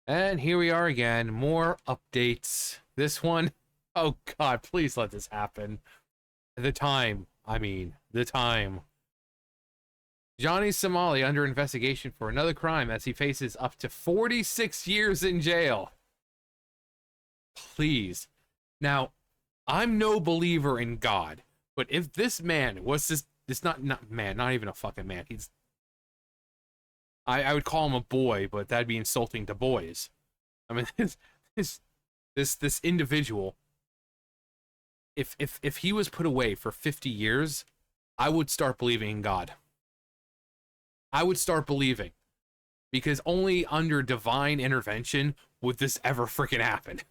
And here we are again, more updates. This one, oh god, please let this happen. The time. Johnny Somali under investigation for another crime as he faces up to 46 years in jail. Please. Now, I'm no believer in God, but if this man was this not man, not even a fucking man. I would call him a boy, but that'd be insulting to boys. I mean, this this individual, if he was put away for 50 years, I would start believing in God. I would start believing because only under divine intervention would this ever freaking happen.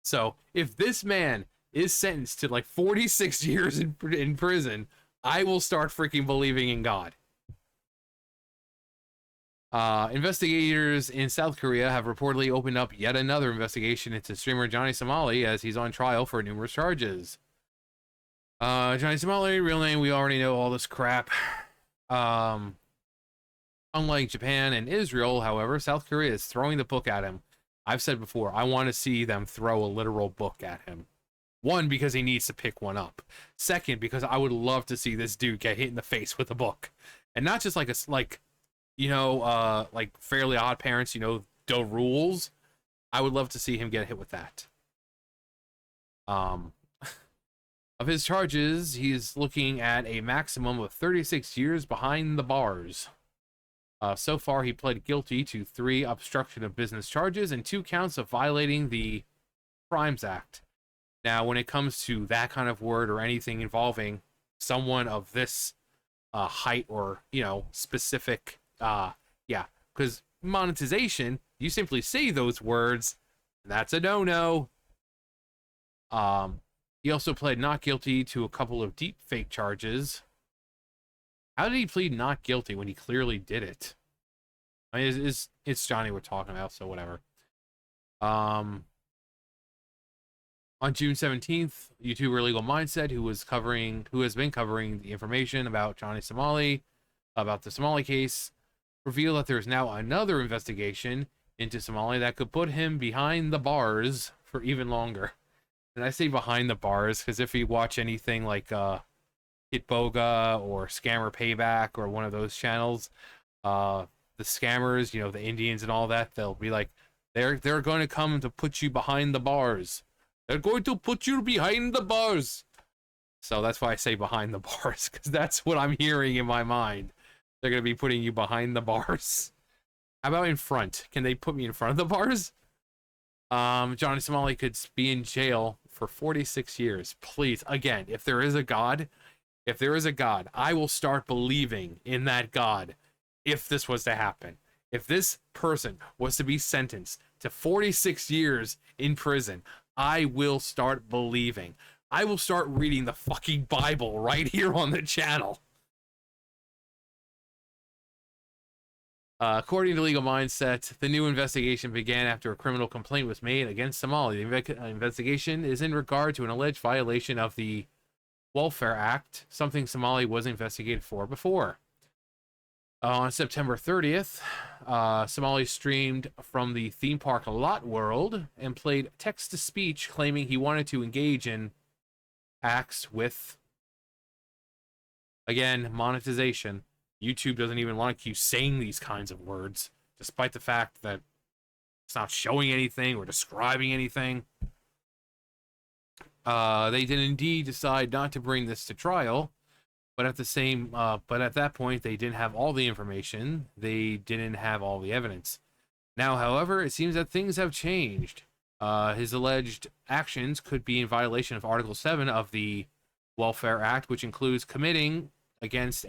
So if this man is sentenced to like 46 years in prison, I will start freaking believing in God. Investigators in South Korea have reportedly opened up yet another investigation into streamer Johnny Somali as he's on trial for numerous charges. Johnny Somali, real name, we already know all this crap. Unlike Japan and Israel, however, South Korea is throwing the book at him. I've said before, I want to see them throw a literal book at him. One, because he needs to pick one up. Second, because I would love to see this dude get hit in the face with a book. And not just like like Fairly Odd Parents, the rules. I would love to see him get hit with that. Of his charges, he's looking at a maximum of 36 years behind the bars. So far, he pled guilty to 3 obstruction of business charges and 2 counts of violating the Crimes Act. Now, when it comes to that kind of word or anything involving someone of this height or, specific, because monetization, you simply say those words, that's a no-no. He also pled not guilty to a couple of deep fake charges. How did he plead not guilty when he clearly did it? I mean, it's Johnny we're talking about, so whatever. On June 17th, YouTuber Legal Mindset, who has been covering the information about Johnny Somali, about the Somali case, revealed that there is now another investigation into Somali that could put him behind the bars for even longer. And I say behind the bars because if you watch anything like Hitboga or Scammer Payback or one of those channels, the scammers, the Indians and all that, they'll be like, they're going to come to put you behind the bars. They're going to put you behind the bars. So that's why I say behind the bars, because that's what I'm hearing in my mind. They're going to be putting you behind the bars. How about in front? Can they put me in front of the bars? Johnny Somali could be in jail for 46 years. Please, again, if there is a God, I will start believing in that God if this was to happen. If this person was to be sentenced to 46 years in prison, I will start believing. I will start reading the fucking Bible right here on the channel. According to Legal Mindset, the new investigation began after a criminal complaint was made against Somali. The investigation is in regard to an alleged violation of the Welfare Act, something Somali was investigated for before. On September 30th, Somali streamed from the theme park Lot World and played text-to-speech claiming he wanted to engage in acts with, again, monetization. YouTube doesn't even like you saying these kinds of words, despite the fact that it's not showing anything or describing anything. They did indeed decide not to bring this to trial, but at that point, they didn't have all the information. They didn't have all the evidence. Now, however, it seems that things have changed. His alleged actions could be in violation of Article 7 of the Welfare Act, which includes committing against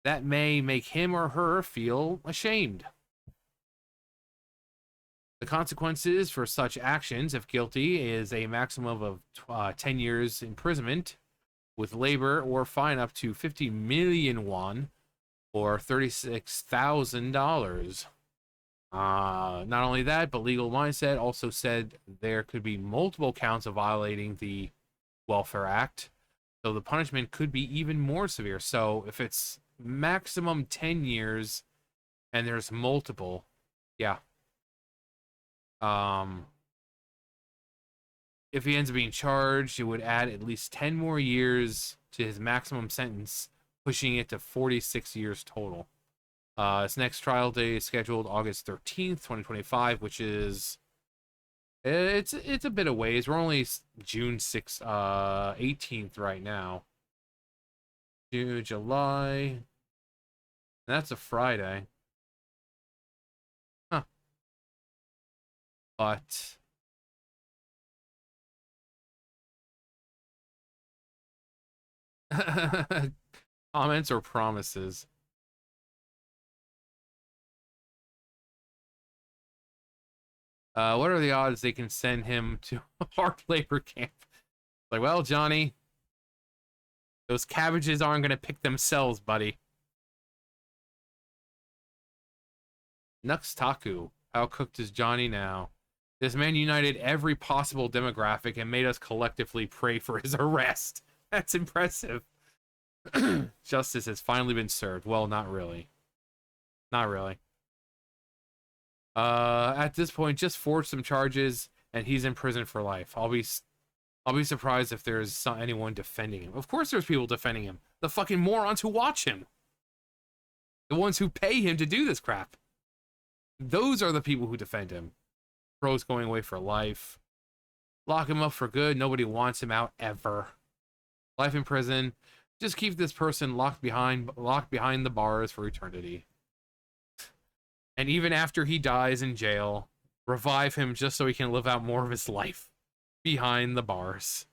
that may make him or her feel ashamed. The consequences for such actions, if guilty, is a maximum of 10 years imprisonment with labor or fine up to 50 million won or $36,000. Not only that, but Legal Mindset also said there could be multiple counts of violating the Welfare Act, so the punishment could be even more severe. So if it's maximum 10 years and there's multiple, yeah, Um, if he ends up being charged, it would add at least 10 more years to his maximum sentence, pushing it to 46 years total. His next trial date is scheduled August 13th, 2025, which is it's a bit of ways. We're only June 6th, 18th right now. June, July. That's a Friday. Huh. But comments or promises? What are the odds they can send him to a hard labor camp? Like, well, Johnny, those cabbages aren't going to pick themselves, buddy. Nux Taku. How cooked is Johnny now? This man united every possible demographic and made us collectively pray for his arrest. That's impressive. Justice has finally been served. Well, not really. Not really. At this point, just forge some charges, and he's in prison for life. I'll be surprised if there's anyone defending him. Of course, there's people defending him. The fucking morons who watch him. The ones who pay him to do this crap. Those are the people who defend him. Pro's going away for life. Lock him up for good. Nobody wants him out ever. Life in prison. Just keep this person locked behind the bars for eternity. And even after he dies in jail, revive him just so he can live out more of his life behind the bars.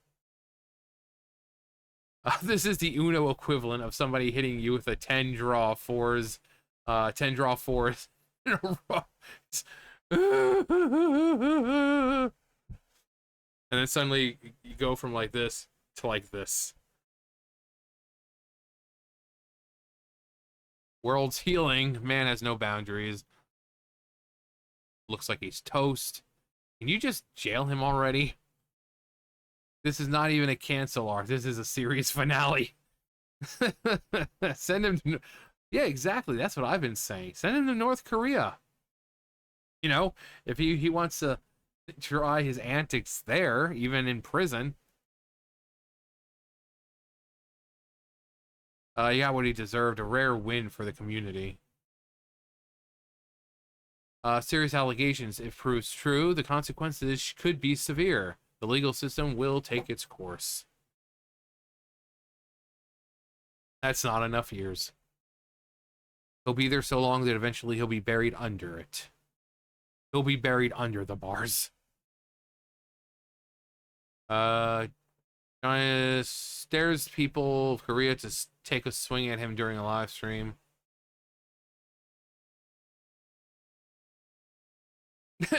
This is the Uno equivalent of somebody hitting you with a 10 draw fours in a row. And then suddenly you go from like this to like this. World's healing. Man has no boundaries. Looks like he's toast. Can you just jail him already? This is not even a cancel arc. This is a series finale. Send him to... Yeah, exactly. That's what I've been saying. Send him to North Korea. You know, if he wants to try his antics there, even in prison. He got what he deserved. A rare win for the community. Serious allegations. If proves true, the consequences could be severe. The legal system will take its course. That's not enough years. He'll be there so long that eventually he'll be buried under it. He'll be buried under the bars. China stares people of Korea to take a swing at him during a live stream.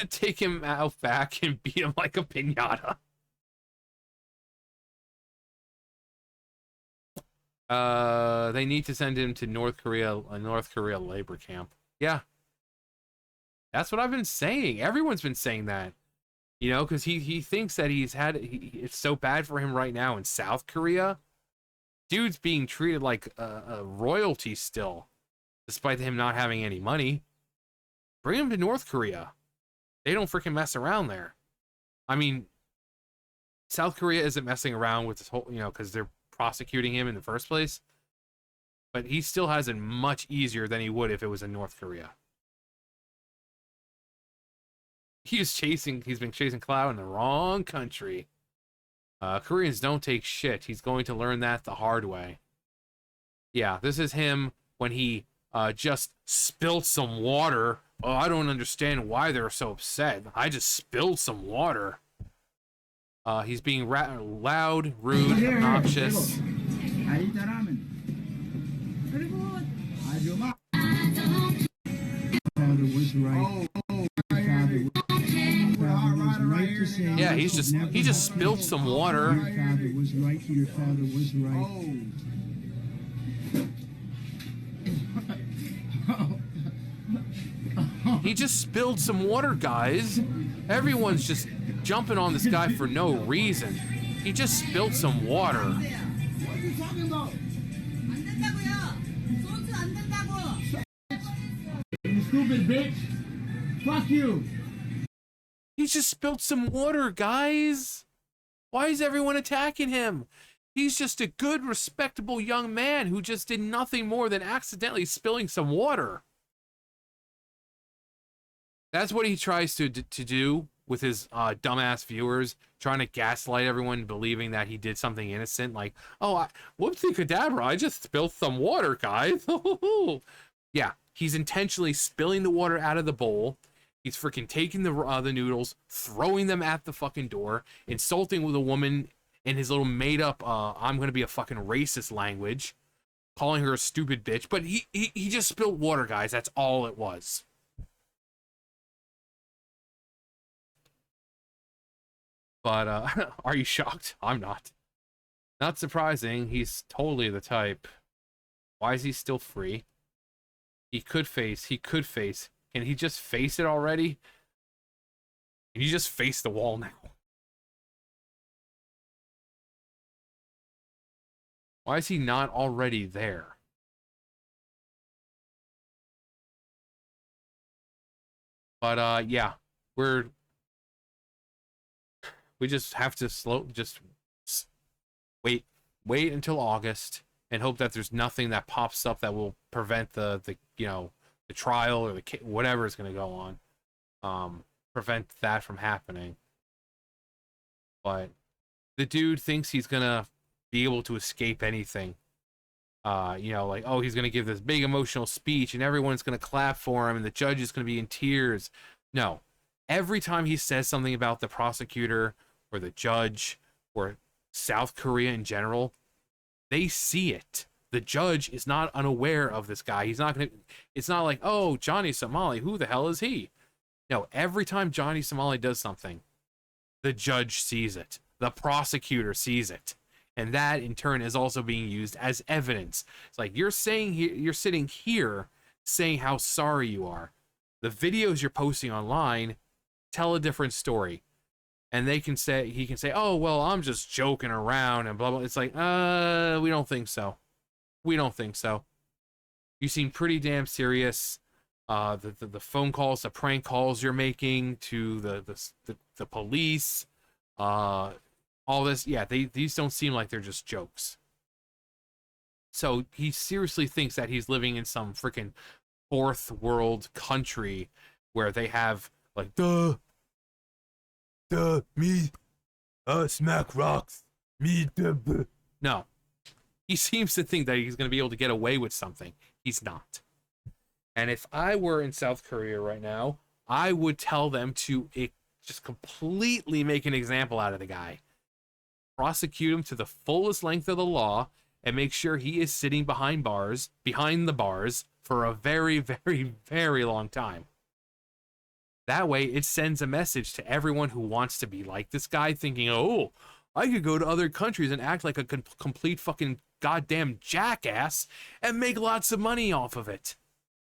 Take him out back and beat him like a piñata. They need to send him to North Korea, a North Korea labor camp. Yeah. That's what I've been saying. Everyone's been saying that. You know, because he thinks that it's so bad for him right now in South Korea. Dude's being treated like a royalty still, despite him not having any money. Bring him to North Korea. They don't freaking mess around there. I mean, South Korea isn't messing around with this whole, you know, because they're prosecuting him in the first place. But he still has it much easier than he would if it was in North Korea. He's been chasing clout in the wrong country. Koreans don't take shit. He's going to learn that the hard way. Yeah, this is him when he just spilled some water. Oh, I don't understand why they're so upset. I just spilled some water. He's being loud, rude, obnoxious. Yeah, he just spilled some water. He just spilled some water, guys. Everyone's just jumping on this guy for no reason. He just spilled some water. What are you talking about? You stupid bitch. Fuck you. He just spilled some water, guys. Why is everyone attacking him? He's just a good, respectable young man who just did nothing more than accidentally spilling some water. That's what he tries to do with his dumbass viewers, trying to gaslight everyone, believing that he did something innocent. Like, oh, whoopsie cadabra, I just spilled some water, guys. Yeah, he's intentionally spilling the water out of the bowl. He's freaking taking the noodles, throwing them at the fucking door, insulting with a woman in his little made up, I'm gonna be a fucking racist language, calling her a stupid bitch. But he just spilled water, guys. That's all it was. But are you shocked? I'm not. Not surprising. He's totally the type. Why is he still free? He could face. He could face. Can he just face it already? Can you just face the wall now? Why is he not already there? But yeah, we just have to just wait until August and hope that there's nothing that pops up that will prevent the trial or the whatever is going to go on, prevent that from happening. But the dude thinks he's gonna be able to escape anything. Like, oh, he's gonna give this big emotional speech and everyone's gonna clap for him and the judge is gonna be in tears. No, every time he says something about the prosecutor or the judge or South Korea in general, they see it. The judge is not unaware of this guy. He's not gonna. It's not like, oh, Johnny Somali, who the hell is he? No, every time Johnny Somali does something, the judge sees it. The prosecutor sees it. And that in turn is also being used as evidence. It's like you're sitting here saying how sorry you are. The videos you're posting online tell a different story. And he can say, oh, well, I'm just joking around and blah, blah. It's like, we don't think so. We don't think so. You seem pretty damn serious. The phone calls, the prank calls you're making to the police, all this, yeah, these don't seem like they're just jokes. So he seriously thinks that he's living in some freaking fourth world country where they have like me smack rocks, me no. He seems to think that he's going to be able to get away with something. He's not. And if I were in South Korea right now, I would tell them to just completely make an example out of the guy. Prosecute him to the fullest length of the law and make sure he is sitting behind the bars for a very, very, very long time. That way, it sends a message to everyone who wants to be like this guy, thinking, oh, I could go to other countries and act like a complete fucking goddamn jackass and make lots of money off of it.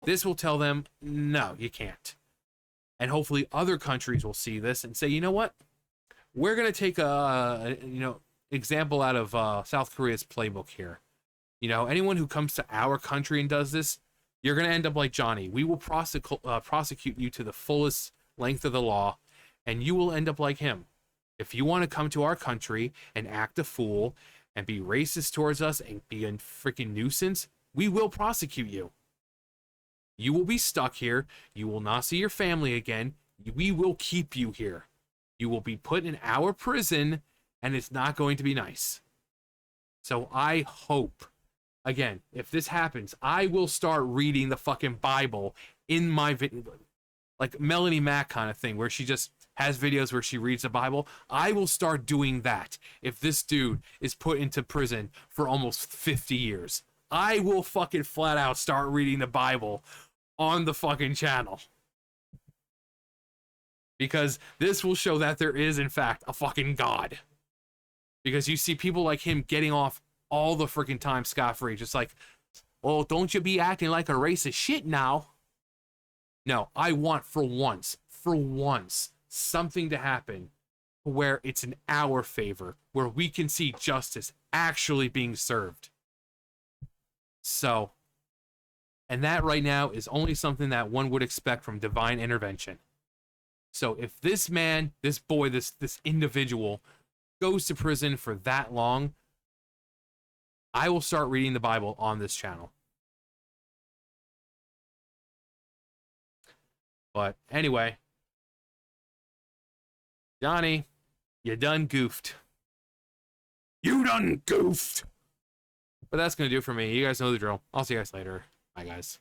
This will tell them, no, you can't. And hopefully other countries will see this and say, you know what? We're going to take a example out of South Korea's playbook here. Anyone who comes to our country and does this, you're going to end up like Johnny. We will prosecute you to the fullest length of the law, and you will end up like him. If you want to come to our country and act a fool and be racist towards us and be a freaking nuisance, we will prosecute you. You will be stuck here. You will not see your family again. We will keep you here. You will be put in our prison, and it's not going to be nice. So I hope, again, if this happens, I will start reading the fucking Bible in my video, like Melanie Mack kind of thing, where she just has videos where she reads the Bible. I will start doing that if this dude is put into prison for almost 50 years. I will fucking flat out start reading the Bible on the fucking channel. Because this will show that there is, in fact, a fucking God. Because you see people like him getting off all the freaking time scot-free. Just like, well, don't you be acting like a racist shit now. No, I want for once, something to happen where it's in our favor, where we can see justice actually being served. So, and that right now is only something that one would expect from divine intervention. So if this man, this boy, this individual goes to prison for that long, I will start reading the Bible on this channel. But anyway, Johnny, you done goofed. You done goofed. But that's going to do it for me. You guys know the drill. I'll see you guys later. Bye, guys.